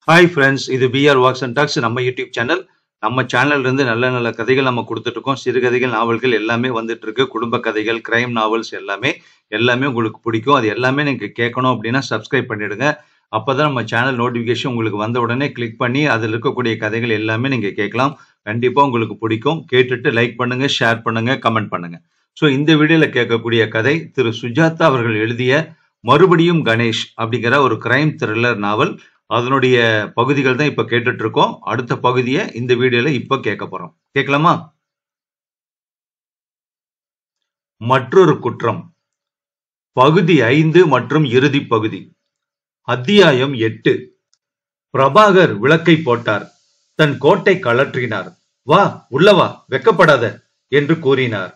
Hi friends, இது PR walks and tax நம்ம YouTube channel. நம்ம சேனல்ல இருந்து நல்ல நல்ல கதைகள் நம்ம கொடுத்துட்டு இருக்கோம். சிறுகதைகள், நாவல்கள் எல்லாமே வந்துட்டு இருக்கு. குடும்ப கதைகள், கிரைம் நாவல்ஸ் எல்லாமே உங்களுக்கு பிடிக்கும். அது எல்லாமே நீங்க கேட்கணும் அப்படின்னா சப்ஸ்கிரைப் பண்ணிடுங்க. அப்பதான் நம்ம சேனல் நோட்டிபிகேஷன் உங்களுக்கு வந்த உடனே கிளிக் பண்ணி அதில் இருக்கக்கூடிய கதைகள் எல்லாமே நீங்க கேட்கலாம். கண்டிப்பா உங்களுக்கு பிடிக்கும். கேட்டுட்டு லைக் பண்ணுங்க, ஷேர் பண்ணுங்க, கமெண்ட் பண்ணுங்க. ஸோ இந்த வீடியோல கேட்கக்கூடிய கதை திரு சுஜாதா அவர்கள் எழுதிய மறுபடியும் கணேஷ் அப்படிங்கிற ஒரு கிரைம் த்ரில்லர் நாவல். அதனுடைய பகுதிகள் தான் இப்ப கேட்டுட்டு இருக்கோம். அடுத்த பகுதியை இந்த வீடியோல இப்ப கேட்க போறோம். கேட்கலாமா? மற்றொரு குற்றம், பகுதி 5 மற்றும் இறுதி பகுதி. அத்தியாயம் 8. பிரபாகர் விளக்கை போட்டார். தன் கோட்டை கழற்றினார். வா, உள்ளவா, வெக்கப்படாத என்று கூறினார்.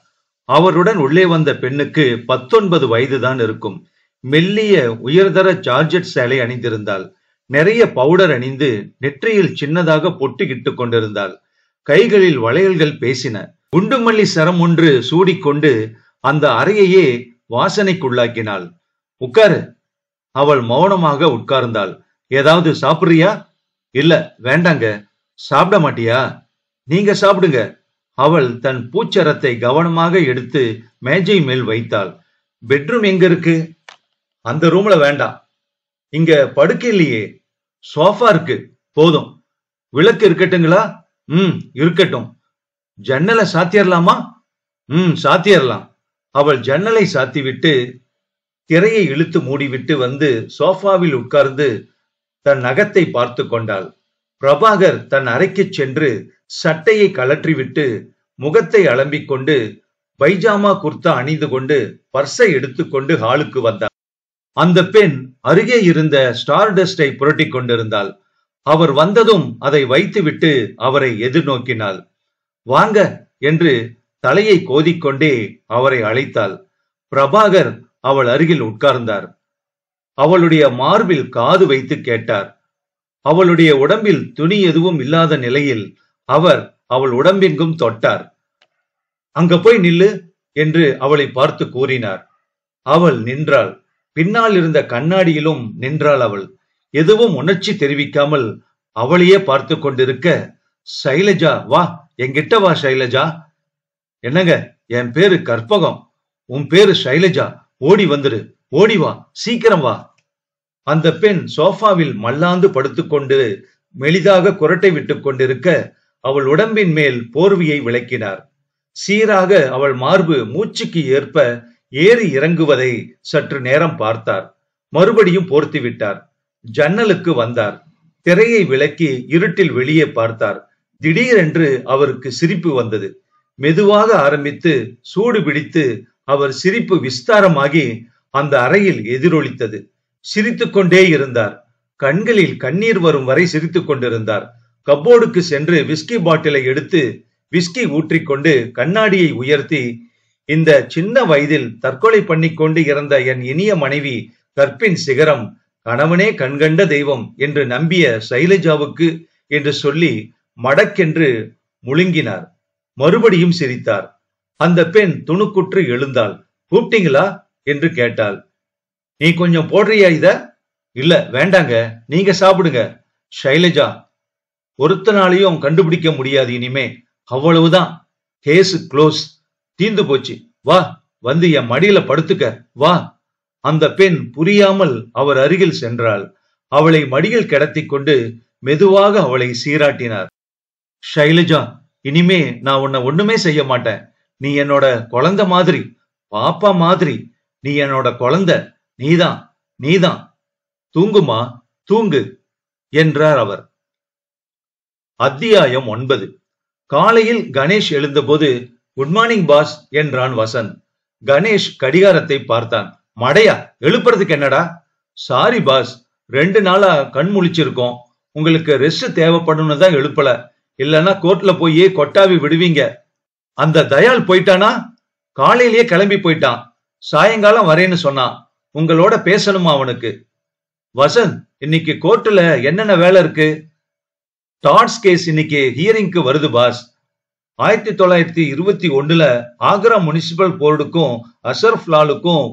அவருடன் உள்ளே வந்த பெண்ணுக்கு 19 வயதுதான் இருக்கும். மெல்லிய உயர்தர ஜார்ஜெட் சேலை அணிந்திருந்தாள். நிறைய பவுடர் அணிந்து நெற்றியில் சின்னதாக பொட்டு இட்டுக் கொண்டிருந்தாள். கைகளில் வளையல்கள் பேசின. குண்டுமல்லி சரம் ஒன்று சூடிக்கொண்டு அந்த அறையையே வாசனைக்குள்ளாக்கினாள். உட்காரு. அவள் மௌனமாக உட்கார்ந்தாள். ஏதாவது சாப்பிடுறியா? இல்ல, வேண்டாங்க. சாப்பிட மாட்டியா? நீங்க சாப்பிடுங்க. அவள் தன் பூச்சரத்தை கவனமாக எடுத்து மேஜை மேல் வைத்தாள். பெட்ரூம் எங்க இருக்கு? அந்த ரூம்ல வேண்டாம். இங்க படுக்கை இல்லையே. சோஃபா இருக்கு, போதும். விளக்கு இருக்கட்டுங்களா? இருக்கட்டும். ஜன்னலை சாத்தியறலாமா? சாத்தியறலாம். அவள் ஜன்னலை சாத்திவிட்டு திரையை இழுத்து மூடிவிட்டு வந்து சோஃபாவில் உட்கார்ந்து தன் நகத்தை பார்த்து கொண்டாள். பிரபாகர் தன் அறைக்கு சென்று சட்டையை கழற்றிவிட்டு முகத்தை அலம்பிக் கொண்டு பைஜாமா குர்த்தா அணிந்து கொண்டு பர்ஸை எடுத்துக்கொண்டு ஹாலுக்கு வந்தார். அந்த பெண் அருகே இருந்த ஸ்டார் டஸ்டை புரட்டி கொண்டிருந்தாள். அவர் வந்ததும் அதை வைத்துவிட்டு அவரை எதிர்நோக்கினாள். வாங்க என்று தலையை கோதிக்கொண்டே அவரை அழைத்தாள். பிரபாகர் அவள் அருகில் உட்கார்ந்தார். அவளுடைய மார்பில் காது வைத்து கேட்டார். அவளுடைய உடம்பில் துணி எதுவும் இல்லாத நிலையில் அவர் அவள் உடம்பெங்கும் தொட்டார். அங்க போய் நில்லு என்று அவளை பார்த்து கூறினார். அவள் நின்றாள். பின்னால் இருந்த கண்ணாடியிலும் நின்றாள் அவள். எதுவும் உணர்ச்சி தெரிவிக்காமல் அவளையே பார்த்து கொண்டிருக்க, சைலஜா, வா, என்கிட்ட வா சைலஜா. என்னங்க, என் பேரு கற்பகம், உன் பேரு சைலஜா. ஓடி வந்துரு, ஓடி வா, சீக்கிரம் வா. அந்த பெண் சோஃபாவில் மல்லாந்து படுத்துக்கொண்டு மெலிதாக குரட்டை விட்டுக் கொண்டிருக்க அவள் உடம்பின் மேல் போர்வையை விளக்கினார். சீராக அவள் மார்பு மூச்சுக்கு ஏற்ப ஏறி இறங்குவதை சற்று நேரம் பார்த்தார். மறுபடியும் போர்த்தி விட்டார். ஜன்னலுக்கு வந்தார். திரையை விலக்கி இருட்டில் வெளியே பார்த்தார். திடீரென்று அவருக்கு சிரிப்பு வந்தது. மெதுவாக ஆரம்பித்து சூடு பிடித்து அவர் சிரிப்பு விஸ்தாரமாகி அந்த அறையில் எதிரொலித்தது. சிரித்துக் கொண்டே இருந்தார். கண்களில் கண்ணீர் வரும் வரை சிரித்துக் கொண்டிருந்தார். கப்போர்டுக்கு சென்று விஸ்கி பாட்டிலை எடுத்து விஸ்கி ஊற்றிக்கொண்டு கண்ணாடியை உயர்த்தி, இந்த சின்ன வயதில் தற்கொலை பண்ணிக்கொண்டு இறந்த என் இனிய மனைவி கற்பின் சிகரம், கணவனே கண்கண்ட தெய்வம் என்று நம்பிய சைலஜாவுக்கு என்று சொல்லி மடக்கென்று முழுங்கினார். மறுபடியும் சிரித்தார். அந்த பெண் துணுக்குற்று எழுந்தாள். கூப்பிட்டீங்களா என்று கேட்டாள். நீ கொஞ்சம் போடுறியா இத? இல்ல, வேண்டாங்க, நீங்க சாப்பிடுங்க. சைலஜா, ஒருத்தனாலையும் கண்டுபிடிக்க முடியாது இனிமே. அவ்வளவுதான். Case close. தீந்து போச்சு. வா, வந்து என் மடியில படுத்துக்க, வா. அந்த பெண் புரியாமல் அவர் அருகில் சென்றாள். அவளை மடியில் கிடத்தி கொண்டு மெதுவாக அவளை சீராட்டினார். ஷைலஜா, இனிமே நான் உன்னை ஒண்ணுமே செய்ய மாட்டேன். நீ என்னோட குழந்தை மாதிரி, பாப்பா மாதிரி. நீ என்னோட குழந்தை. நீதான். தூங்குமா, தூங்கு என்றார் அவர். அத்தியாயம் 9. காலையில் கணேஷ் எழுந்தபோது, குட் மார்னிங் பாஸ் என்றான் வசந்த். கணேஷ் கடிகாரத்தை பார்த்தான். மடையா, எழுப்புறதுக்கு என்னடா? சாரி பாஸ், 2 நாளா கண் முழிச்சிருக்கோம். உங்களுக்கு ரெஸ்ட் தேவைப்படும்னு தான் எழுப்பல. இல்லன்னா கோர்ட்ல போய் கொட்டாவி விடுவீங்க. அந்த தயால் போயிட்டானா? காலையிலேயே கிளம்பி போயிட்டான். சாயங்காலம் வரேன்னு சொன்னான். உங்களோட பேசணுமா அவனுக்கு? வசந்த், இன்னைக்கு கோர்ட்ல என்னென்ன வேலை இருக்கு? டாட்ஸ் கேஸ் இன்னைக்கு ஹியரிங்க்கு வருது பாஸ். 1921 ஆக்ரா முனிசிபல் போர்டுக்கும் அசர்ஃப் லாலுக்கும்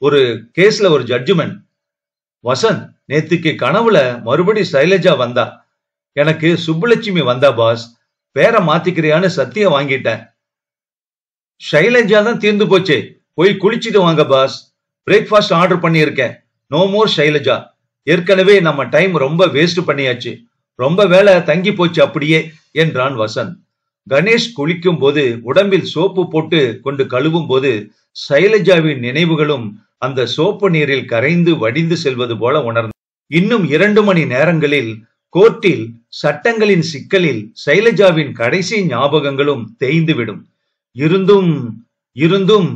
ஒரு கேஸ்ல ஒரு ஜட்ஜ்மெண்ட். வசந்த், நேத்துக்கு கனவுல மறுபடி சைலஜா வந்தா. எனக்கு சுப்புலட்சுமி வந்தா பாஸ். பேரை மாத்திக்கிறியான்னு சத்தியம் வாங்கிட்டேன். சைலஜா தான் தீர்ந்து போச்சே. போய் குளிச்சுட்டு வாங்க பாஸ். பிரேக்ஃபாஸ்ட் ஆர்டர் பண்ணியிருக்கேன். No more Shailaja. ஏற்கனவே நம்ம டைம் ரொம்ப வேஸ்ட் பண்ணியாச்சு. ரொம்ப வேலை தங்கி போச்சு அப்படியே என்றான் வசந்த். கணேஷ் குளிக்கும் போது உடம்பில் சோப்பு போட்டு கொண்டு கழுவும் போது சைலஜாவின் நினைவுகளும் அந்த சோப்பு நீரில் கரைந்து வடிந்து செல்வது போல உணர்ந்தார். இன்னும் 2 மணி நேரங்களில் கோர்ட்டில் சட்டங்களின் சிக்கலில் சைலஜாவின் கடைசி ஞாபகங்களும் தேய்ந்துவிடும். இருந்தும்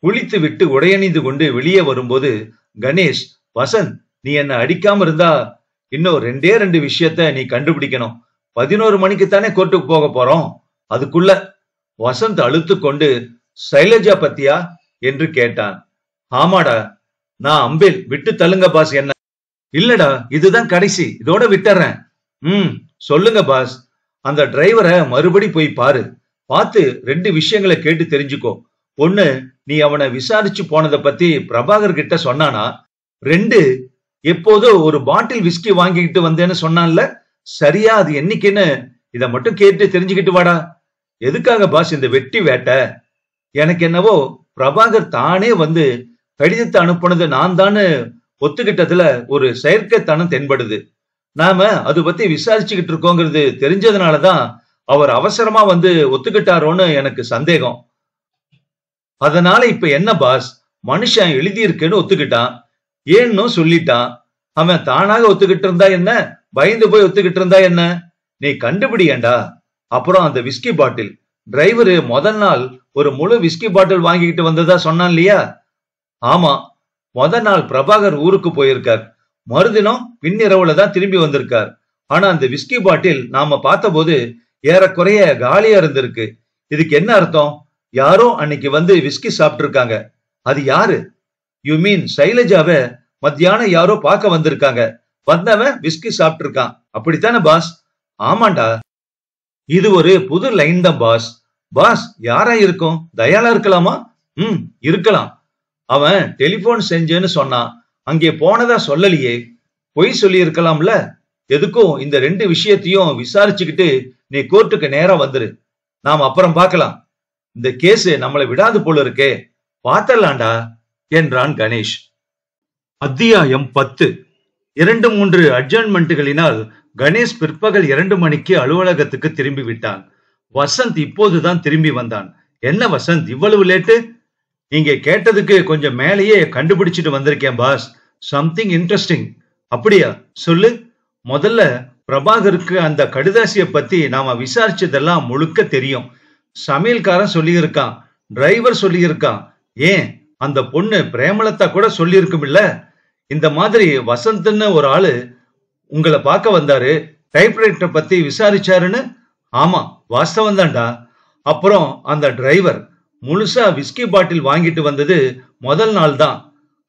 குளித்து விட்டு உடையணிந்து கொண்டு வெளியே வரும்போது கணேஷ், வசந்த், நீ என்ன அடிக்காம இருந்தா இன்னும் 2 விஷயத்த நீ கண்டுபிடிக்கணும். 11 மணிக்கு தானே கோர்ட்டுக்கு போக போறோம். அதுக்குள்ள வசந்த் அழுத்து கொண்டு, சைலஜா பத்தியா என்று கேட்டான். ஆமாடா, நான் அம்பேல், விட்டு தள்ளுங்க பாஸ். என்ன? இல்லடா, இதுதான் கடைசி, இதோட விட்டுறேன். சொல்லுங்க பாஸ். அந்த டிரைவரை மறுபடி போய் பாரு. பார்த்து 2 விஷயங்களை கேட்டு தெரிஞ்சுக்கோ. ஒண்ணு, நீ அவனை விசாரிச்சு போனதை பத்தி பிரபாகர் கிட்ட சொன்னானா? 2, எப்போதோ ஒரு பாட்டில் விஸ்கி வாங்கிக்கிட்டு வந்தேன்னு சொன்னான்ல, சரியா அது என்னைக்குன்னு இதை மட்டும் கேட்டு தெரிஞ்சுக்கிட்டு வாடா. எதுக்காக பாஸ் இந்த வெட்டி வேட்டை? எனக்கு என்னவோ பிரபாகர் தானே வந்து கடிதத்தை அனுப்புனது நான் தானு ஒத்துக்கிட்டதுல ஒரு செயற்கைத்தனம் தென்படுது. நாம அது பத்தி விசாரிச்சுக்கிட்டு இருக்கோங்கிறது தெரிஞ்சதுனாலதான் அவர் அவசரமா வந்து ஒத்துக்கிட்டாரோன்னு எனக்கு சந்தேகம். அதனால இப்ப என்ன பாஸ்? மனுஷன் எழுதியிருக்குன்னு ஒத்துக்கிட்டான், ஏன்னு சொல்லிட்டான். அவன் தானாக ஒத்துக்கிட்டு இருந்தா என்ன, பயந்து போய் ஒத்துக்கிட்டு இருந்தா என்ன? நீ கண்டுபிடியேண்டா. அப்புறம் அந்த விஸ்கி பாட்டில், டிரைவரு முதல் நாள் ஒரு முழு விஸ்கி பாட்டில் வாங்கிக்கிட்டு வந்ததா சொன்னான் இல்லையா? ஆமா, முதல் நாள் பிரபாகர் ஊருக்கு போயிருக்கார். மறுதினம் பின்னிரவுல தான் திரும்பி வந்திருக்கார். ஆனா அந்த விஸ்கி பாட்டில் நாம பார்த்த போது ஏறக்குறைய காலியா இருந்திருக்கு. இதுக்கு என்ன அர்த்தம்? யாரோ அன்னைக்கு வந்து விஸ்கி சாப்பிட்டு இருக்காங்க. அது யாரு? யூ மீன் சைலஜாவை மத்தியானம் யாரோ பார்க்க வந்திருக்காங்க. வந்தவன் விஸ்கி சாப்பிட்டு இருக்கான், அப்படித்தானே பாஸ்? ஆமாண்டா. இது ஒரு புது லைன் தான் பாஸ். பாஸ், யாரா இருக்கும்? தயாளா இருக்கலாமா? இருக்கலாம். அவன் டெலிபோன் செஞ்சேன்னு சொன்னான். அங்கே போனதா சொல்லலையே. பொய் சொல்லி இருக்கலாம்ல. எதுக்கும் இந்த 2 விஷயத்தையும் விசாரிச்சுக்கிட்டு நீ கோர்ட்டுக்கு நேரா வந்துரு. நாம் அப்புறம் பார்க்கலாம். இந்த கேஸ் நம்மளை விடாது போல இருக்கே. பார்த்தலாம்டா என்றான் கணேஷ். அத்தியாயம் 10. 2-3 அட்ஜர்ன்மெண்ட்டுகளினால் கணேஷ் பிற்பகல் 2 மணிக்கு அலுவலகத்துக்கு திரும்பி விட்டான். வசந்த் இப்போதுதான் திரும்பி வந்தான். என்ன வசந்த், இவ்வளவு லேட்டு? நீங்க கேட்டதுக்கு கொஞ்சம் மேலேயே கண்டுபிடிச்சிட்டு வந்திருக்கேன் பாஸ். Something interesting. அப்படியா? சொல்லு. முதல்ல பிரபாகருக்கு அந்த கடுதாசிய பத்தி நாம விசாரிச்சதெல்லாம் முழுக்க தெரியும். சமையல்காரன் சொல்லியிருக்கான், டிரைவர் சொல்லியிருக்கான், ஏன் அந்த பொண்ணு பிரேமலதா கூட சொல்லியிருக்கும் இல்ல. இந்த மாதிரி வசந்த்னு ஒரு ஆளு உங்களை பார்க்க வந்தாரு, டைப்ரைட்டர் பத்தி விசாரிச்சாருன்னு. ஆமா, வாஸ்தவம் தான்டா. அப்புறம் அந்த டிரைவர் முழுசா விஸ்கி பாட்டில் வாங்கிட்டு வந்தது முதல் நாள் தான்.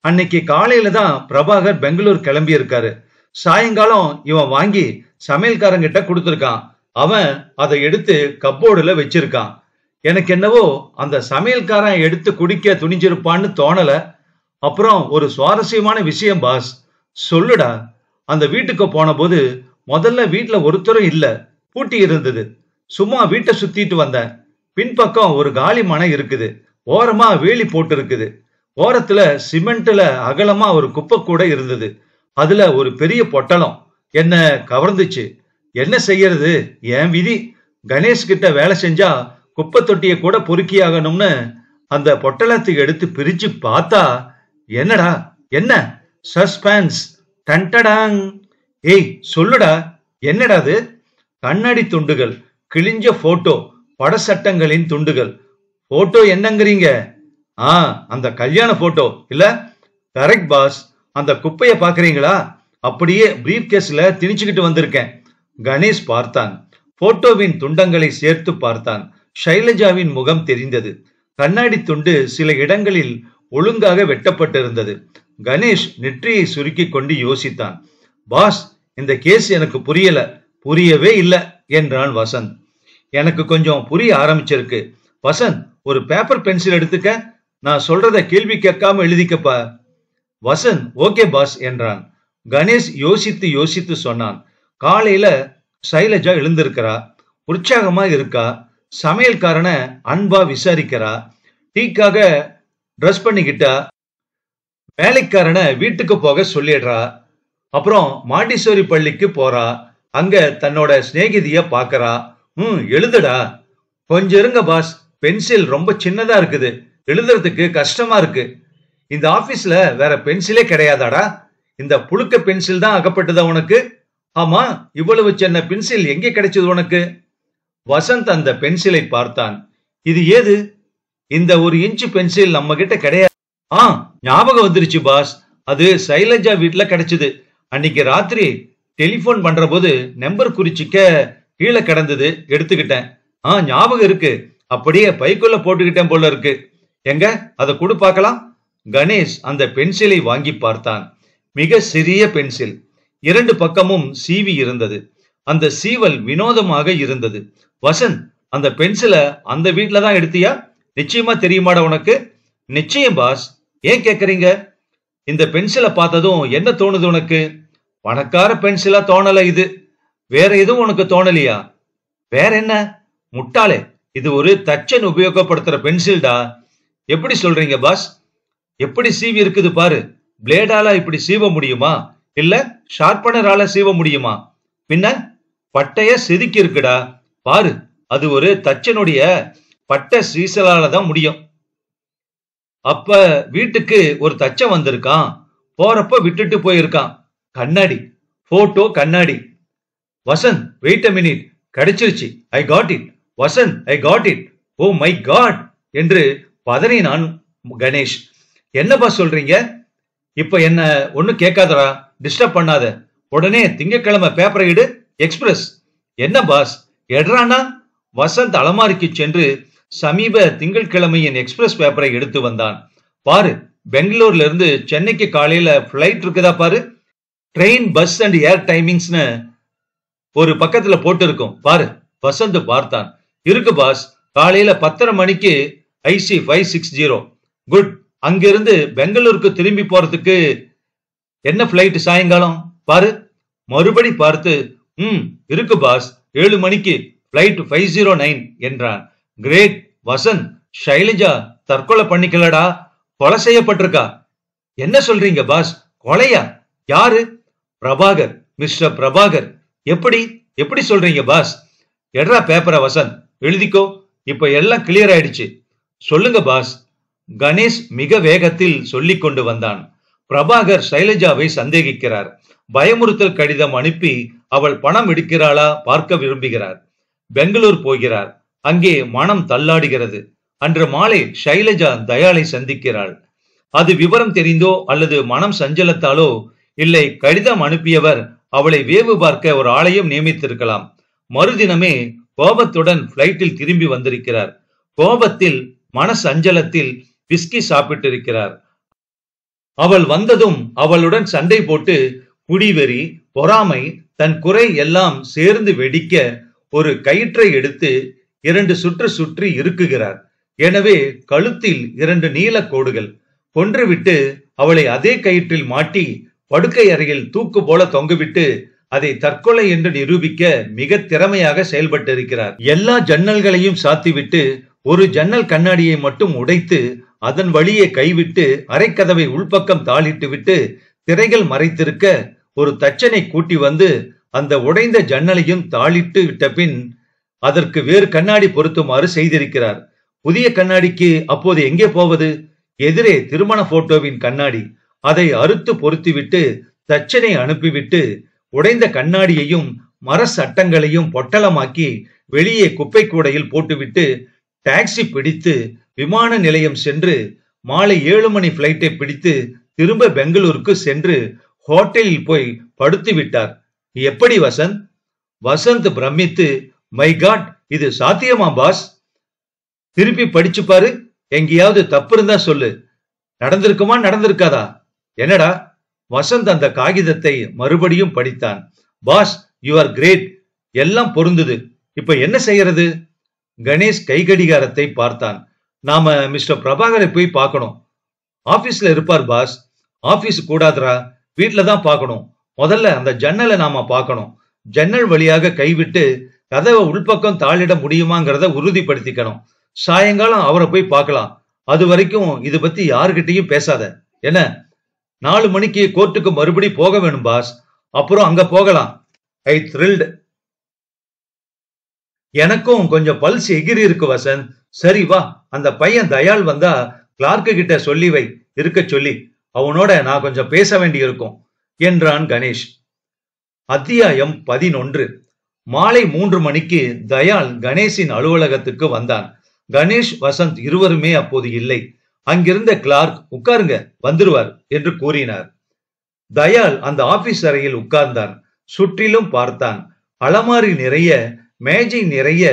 அன்னைக்கு காலையில தான் பிரபாகர் பெங்களூர் கிளம்பி இருக்காரு. சாயங்காலம் இவன் வாங்கி சமையல்காரங்கிட்ட கொடுத்துருக்கான். அவன் அதை எடுத்து கப்போர்டுல வச்சிருக்கான். எனக்கு என்னவோ அந்த சமையல்காரன் எடுத்து குடிக்க துணிஞ்சிருப்பான்னு தோணல. அப்புறம் ஒரு சுவாரஸ்யமான விஷயம் பாஸ். சொல்லுடா. அந்த வீட்டுக்கு போன போது முதல்ல வீட்டுல ஒருத்தரும் இல்ல, பூட்டி இருந்தது. சும்மா வீட்டை சுத்திட்டு வந்தேன். பின்பக்கம் ஒரு காலி மனை இருக்குது. ஓரமா வேலி போட்டு இருக்குது. ஓரத்துல சிமெண்ட்ல அகலமா ஒரு குப்பை கூட இருந்தது. அதுல ஒரு பெரிய பொட்டலம் என்ன கவர்ந்துச்சு. என்ன செய்யறது, என் விதி. கணேஷ் கிட்ட வேலை செஞ்சா குப்பை தொட்டிய கூட பொறுக்கி ஆகணும்னு அந்த பொட்டலத்தை எடுத்து பிரிச்சு பார்த்தா, என்னடா? என்ன சஸ்பென்ஸ்? டன்டடாங். ஏய் சொல்லுடா, என்னடா அது? கண்ணாடி துண்டுகள், கிழிஞ்ச போட்டோ, படசட்டங்களின் துண்டுகள். போட்டோ என்னங்கிறீங்க? அந்த கல்யாண போட்டோ இல்ல? Correct boss. அந்த குப்பைய பாக்குறீங்களா? அப்படியே பிரீஃப் கேஸ்ல திணிச்சுக்கிட்டு வந்திருக்கேன். கணேஷ் பார்த்தான். போட்டோவின் துண்டங்களை சேர்த்து பார்த்தான். ஷைலஜாவின் முகம் தெரிந்தது. கண்ணாடி துண்டு சில இடங்களில் ஒழுங்காக வெட்டப்பட்டிருந்தது. கணேஷ் நெற்றியை சுருக்கி கொண்டு யோசித்தான். பாஸ், இந்த கேஸ் எனக்கு புரியல, புரியவே இல்லை என்றான் வசந்த். எனக்கு கொஞ்சம் புரிய ஆரம்பிச்சிருக்கு. வசந்த், ஒரு பேப்பர் பென்சில் எடுத்துக்க. நான் சொல்றத கேள்வி கேட்காம எழுதிக்கப்பா. வசந்த் ஓகே பாஸ் என்றான். கணேஷ் யோசித்து யோசித்து சொன்னான். காலையில சைலஜா எழுந்திருக்கிறா, உற்சாகமா இருக்கா, சமையல்காரன அன்பா விசாரிக்கிறா, டீக்காக ட்ரெஸ் பண்ணிக்கிட்டா, வேலைக்காரன வீட்டுக்கு போக சொல்லிடுறா, அப்புறம் மாண்டிசோரி பள்ளிக்கு போறா, அங்க தன்னோட சிநேகிதிய பாக்கறா. எழுதுடா. கொஞ்சம் இருங்க பாஸ், பென்சில் ரொம்ப சின்னதா இருக்குது, எழுதுறதுக்கு கஷ்டமா இருக்கு. இந்த ஆபீஸ்ல வேற பென்சிலே கிடையாதாடா? இந்த புழுக்க பென்சில் தான் அகப்பட்டதா உனக்கு? ஆமா, இவ்வளவு சின்ன பென்சில் எங்கே கிடைச்சது உனக்கு? வசந்த் அந்த பென்சிலை பார்த்தான். இது ஏது? இந்த 1 இன்ச் பென்சில் நம்ம கிட்ட கிடையாது. ஞாபகம் வந்துருச்சு பாஸ், அது சைலஜா வீட்டுல கிடைச்சது. அன்னைக்கு ராத்திரி டெலிபோன் பண்ற போது நம்பர் குறிச்சிக்க கீழே கிடந்தது, எடுத்துக்கிட்டேன். ஞாபகம் இருக்கு, அப்படியே பைக்குள்ள போட்டுக்கிட்டேன் போல இருக்கு. எங்க அதை கொடு பார்க்கலாம். கணேஷ் அந்த பென்சிலை வாங்கி பார்த்தான். மிக சிறிய பென்சில், 2 பக்கமும் சீவி இருந்தது. அந்த சீவல் வினோதமாக இருந்தது. வசந்த், அந்த பென்சிலை அந்த வீட்டுல தான் எடுத்தியா? நிச்சயமா தெரியுமாடா உனக்கு? நிச்சயம் பாஸ். ஏன் கேக்குறீங்க? இந்த பென்சிலை பார்த்ததும் என்ன தோணுது உனக்கு? பணக்கார பென்சிலா தோணல இது. வேற எதுவும் உனக்கு தோணலையா? வேற என்ன? முட்டாளே, இது ஒரு தச்சன் உபயோகப்படுத்துற பென்சில்டா. எப்படி சொல்றீங்க பாஸ்? எப்படி சீவி இருக்குது பாரு. பிளேடால இப்படி சீவ முடியுமா? இல்ல ஷார்பனரால சீவ முடியுமா? பின்ன பட்டைய செதுக்கி இருக்குடா பாரு. அது ஒரு தச்சனுடைய பட்ட சீசலால தான் முடியும். அப்ப வீட்டுக்கு ஒரு தச்சன் வந்திருக்கான், போறப்ப விட்டுட்டு போயிருக்கான். கண்ணாடி, போட்டோ கண்ணாடி. வசந்த், வெயிட் அ மினிட், கிடைச்சிருச்சு. I got it Vasanth, I got it. Oh my God என்று பதறினான் கணேஷ். என்னப்பா சொல்றீங்க? இப்ப என்ன ஒண்ணு கேட்காதரா, டிஸ்டர்ப் பண்ணாத. உடனே திங்கட்கிழமை பேப்பரை எடு, எக்ஸ்பிரஸ். என்ன பாஸ், எட்ரானா? வசந்த் அலமாரிக்கு சென்று சமீப திங்கட்கிழமையின் எக்ஸ்பிரஸ் பேப்பரை எடுத்து வந்தான். பாரு, பெங்களூர்ல இருந்து சென்னைக்கு காலையில பிளைட் இருக்குதா பாரு. ட்ரெயின், பஸ் அண்ட் ஏர் டைமிங்ஸ்னு ஒரு பக்கத்துல போட்டு இருக்கும் பாரு. வசந்த் பார்த்தான். இருக்கு பாஸ், காலையில 10:30 மணிக்கு IC 560. குட். அங்கிருந்து பெங்களூருக்கு திரும்பி போறதுக்கு என்ன பிளைட் சாயங்காலம் பாரு. மறுபடி பார்த்து, இருக்கு பாஸ், 7 மணிக்கு பிளைட் 509 என்றான். கிரேட் வசந்த், ஷைலஜா தற்கொலை பண்ணிக்கலடா, கொலை செய்யப்பட்டிருக்கா. என்ன சொல்றீங்க பாஸ்? கொலையா? யாரு? பிரபாகர், மிஸ்டர் பிரபாகர். எப்படி எப்படி சொல்றீங்க பாஸ்? எட்ரா பேப்பரை வசந்த், எழுதிக்கோ. இப்ப எல்லாம் கிளியர் ஆயிடுச்சு. சொல்லுங்க பாஸ். கணேஷ் மிக வேகத்தில் சொல்லிக் கொண்டு வந்தான். பிரபாகர் ஷைலஜாவை சந்தேகிக்கிறார். பயமுறுத்தல் கடிதம் அனுப்பி அவள் பணம் எடுக்கிறாளா பார்க்க விரும்புகிறார். பெங்களூர் போகிறார். அங்கே மனம் தள்ளாடுகிறது. அன்று மாலை ஷைலஜா தயாளை சந்திக்கிறாள். அது விவரம் தெரிந்தோ அல்லது மனம் சஞ்சலத்தாலோ, இல்லை கடிதம் அனுப்பியவர் அவளை வேவு பார்க்க ஒரு ஆளையும் நியமித்திருக்கலாம். மறுதினமே கோபத்துடன் பிளைட்டில் திரும்பி வந்திருக்கிறார். கோபத்தில், மன சஞ்சலத்தில் விஸ்கி சாப்பிட்டிருக்கிறார். அவள் வந்ததும் அவளுடன் சண்டை போட்டு குடிவெறி, பொறாமை, தன் குறை எல்லாம் சேர்ந்து வெடிக்க ஒரு கயிற்றை எடுத்து 2 சுற்று சுற்றி இருக்குகிறார். எனவே கழுத்தில் 2 நீல கோடுகள். கொன்றுவிட்டு அவளை அதே கயிற்றில் மாட்டி படுக்கை அறையில் தூக்கு போல தொங்குவிட்டு அதை தற்கொலை என்று நிரூபிக்க மிக திறமையாக செயல்பட்டிருக்கிறார். எல்லா ஜன்னல்களையும் சாத்திவிட்டு ஒரு ஜன்னல் கண்ணாடியை மட்டும் உடைத்து அதன் வழியே கைவிட்டு அரைக்கதவை உள்பக்கம் தாளிட்டு விட்டு திரைகள் மறைத்திருக்க ஒரு தச்சனை கூட்டி வந்து அந்த உடைந்த ஜன்னலையும் தாளிட்டு விட்ட பின் அதற்கு வேறு கண்ணாடி பொருத்துமாறு செய்திருக்கிறார். புதிய கண்ணாடிக்கு அப்போது எங்கே போவது? எதிரே திருமண போட்டோவின் கண்ணாடி. அதை அறுத்து பொருத்திவிட்டு தச்சனை அனுப்பிவிட்டு உடைந்த கண்ணாடியையும் மர சட்டங்களையும் பொட்டலமாக்கி வெளியே குப்பை கூடையில் போட்டுவிட்டு டாக்ஸி பிடித்து விமான நிலையம் சென்று மாலை 7 மணி பிளைட்டை பிடித்து திரும்ப பெங்களூருக்கு சென்று ஹோட்டலில் போய் படுத்து விட்டார். எப்படி வசந்த்? வசந்த் பிரமித்து, மை காட், இது சாத்தியமா பாஸ்? திருப்பி படிச்சு பாரு, எங்கேயாவது தப்பு இருந்தா சொல்லு. நடந்திருக்குமா நடந்திருக்காதா? என்னடா? வசந்த் அந்த காகிதத்தை மறுபடியும் படித்தான். பாஸ், யூ ஆர் கிரேட், எல்லாம் பொருந்தது. இப்ப என்ன செய்யறது? கணேஷ் கைகடிகாரத்தை பார்த்தான். நாம மிஸ்டர் பிரபாகரை போய் பார்க்கணும். ஆபீஸ்ல இருப்பார் பாஸ். ஆபீஸ் கூடாதுரா, வீட்ல தான் பார்க்கணும். முதல்ல அந்த ஜன்னலை நாம பார்க்கணும். ஜன்னல் வழியாக கைவிட்டு கதவை உள்பக்கம் தாளிட முடியுமாங்கிறத உறுதிப்படுத்திக்கணும். சாயங்காலம் அவரை போய் பார்க்கலாம். அது வரைக்கும் இது பத்தி யாருகிட்டையும் பேசாத. என்ன, 4 மணிக்கு கோர்ட்டுக்கு மறுபடி போக வேணும் பாஸ். அப்புறம் அங்க போகலாம். ஐ த்ரில்டு. எனக்கும் கொஞ்சம் பல்ஸ் எகிரி இருக்கு வசந்த். சரி வா, அந்த பையன் தயாள் வந்தா கிளார்க்கு கிட்ட சொல்லி வை, இருக்க சொல்லி. அவனோட நான் கொஞ்சம் பேச வேண்டி இருக்கும் என்றான் கணேஷ். அத்தியாயம் 11. மாலை 3 மணிக்கு தயாள் கணேஷின் அலுவலகத்துக்கு வந்தான். கணேஷ், வசந்த் இருவருமே அப்போது இல்லை. அங்கிருந்த கிளார்க், உட்காருங்க, வந்துருவார் என்று கூறினார். தயாள் அந்த ஆபீஸ் அறையில் உட்கார்ந்தான். சுற்றிலும் பார்த்தான். அலமாரி நிறைய, மேஜை நிறைய,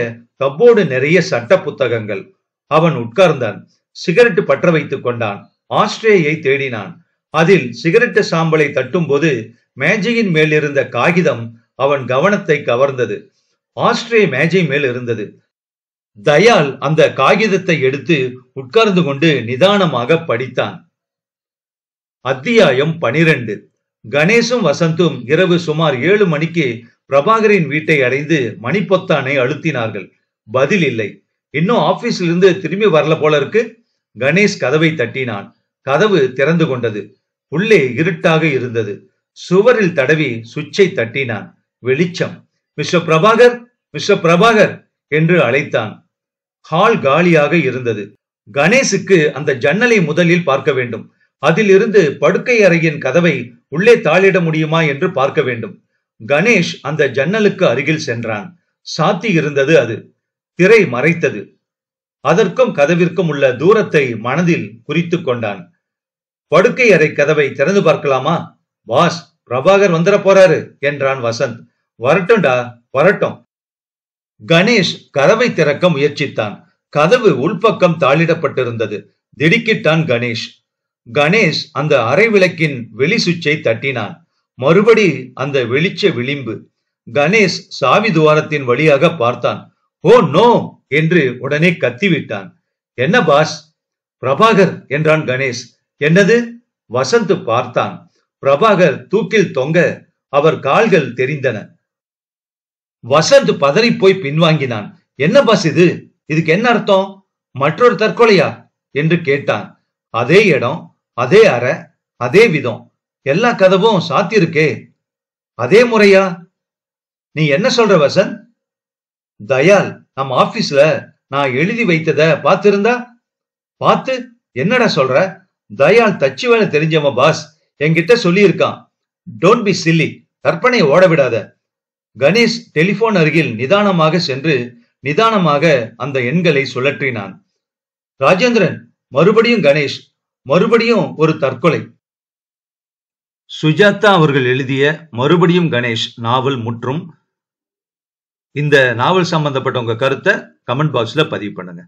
கப்போர்டு நிறைய சட்ட புத்தகங்கள். அவன் உட்கார்ந்தான். சிகரெட் பற்ற வைத்துக் கொண்டான். ஆஸ்ட்ரேயை தேடினான். அதில் சிகரெட்டு சாம்பலை தட்டும் போது மேஜையின் மேல் இருந்த காகிதம் அவன் கவனத்தை கவர்ந்தது. ஆஸ்ட்ரே மேஜை மேல் இருந்தது. தயாள் அந்த காகிதத்தை எடுத்து உட்கார்ந்து கொண்டு நிதானமாக படித்தான். அத்தியாயம் 12. கணேசும் வசந்தும் இரவு சுமார் 7 மணிக்கு பிரபாகரின் வீட்டை அடைந்து மணிப்பொத்தானை அழுத்தினார்கள். பதில் இல்லை. இன்னும் ஆபீஸ்ல இருந்து திரும்பி வரல போல இருக்கு. கணேஷ் கதவை தட்டினான். கதவு திறந்து கொண்டது. உள்ளே இருட்டாக இருந்தது. சுவரில் தடவி சுவிட்சை தட்டினான். வெளிச்சம். மிஸ்டர் பிரபாகர், மிஸ்டர் பிரபாகர் என்று அழைத்தான். ஹால் காலியாக இருந்தது. கணேசுக்கு அந்த ஜன்னலை முதலில் பார்க்க வேண்டும். அதில் இருந்து படுக்கை அறையின் கதவை உள்ளே தாளிட முடியுமா என்று பார்க்க வேண்டும். கணேஷ் அந்த ஜன்னலுக்கு அருகில் சென்றான். சாத்தி இருந்தது அது. திரை மறைத்தது. அதற்கும் கதவிற்கும் உள்ள தூரத்தை மனதில் குறித்து கொண்டான். படுக்கை அறை கதவை திறந்து பார்க்கலாமா? பாஸ், பிரபாகர் வந்துட போறாரு என்றான் வசந்த். வரட்டும்டா, வரட்டும். கணேஷ் கதவை திறக்க முயற்சித்தான். கதவு உள்பக்கம் தாளிடப்பட்டிருந்தது. திடுக்கிட்டான் கணேஷ். கணேஷ் அந்த அறை விளக்கின் வெளி சுவிட்சை தட்டினான். மறுபடி அந்த வெளிச்ச விளிம்பு. கணேஷ் சாவி துவாரத்தின் வழியாக பார்த்தான். ஓ நோ என்று உடனே கத்திவிட்டான். என்ன பாஸ்? பிரபாகர் என்றான் கணேஷ். என்னது? வசந்த் பார்த்தான். பிரபாகர் தூக்கில் தொங்க அவர் கால்கள் தெரிந்தன. வசந்த் பதறி போய் பின்வாங்கினான். என்ன பாஸ் இது? இதுக்கு என்ன அர்த்தம்? மற்றொரு தற்கொலையா என்று கேட்டான். அதே இடம், அதே அறை, அதே விதம். எல்லா கதவும் சாத்தியிருக்கே. அதே முறையா? நீ என்ன சொல்ற வசந்த்? தயாள் நம்ம ஆபீஸ்ல நான் எழுதி வைத்தத பார்த்திருந்தா? பார்த்து என்னடா சொல்ற? தயாள் தச்சு வேலை தெரிஞ்சவன் பாஸ். என்கிட்ட சொல்லி இருக்கான். Don't be chilli. கற்பனையை ஓட விடாத. கணேஷ் டெலிபோன் அருகில் நிதானமாக சென்று நிதானமாக அந்த எண்களை சுழற்றினான். ராஜேந்திரன், மறுபடியும் கணேஷ், மறுபடியும் ஒரு தற்கொலை. சுஜாதா அவர்கள் எழுதிய மறுபடியும் கணேஷ் நாவல் முற்றும். இந்த நாவல் சம்பந்தப்பட்ட உங்க கருத்தை கமெண்ட் பாக்ஸ்ல பதிவு பண்ணுங்க.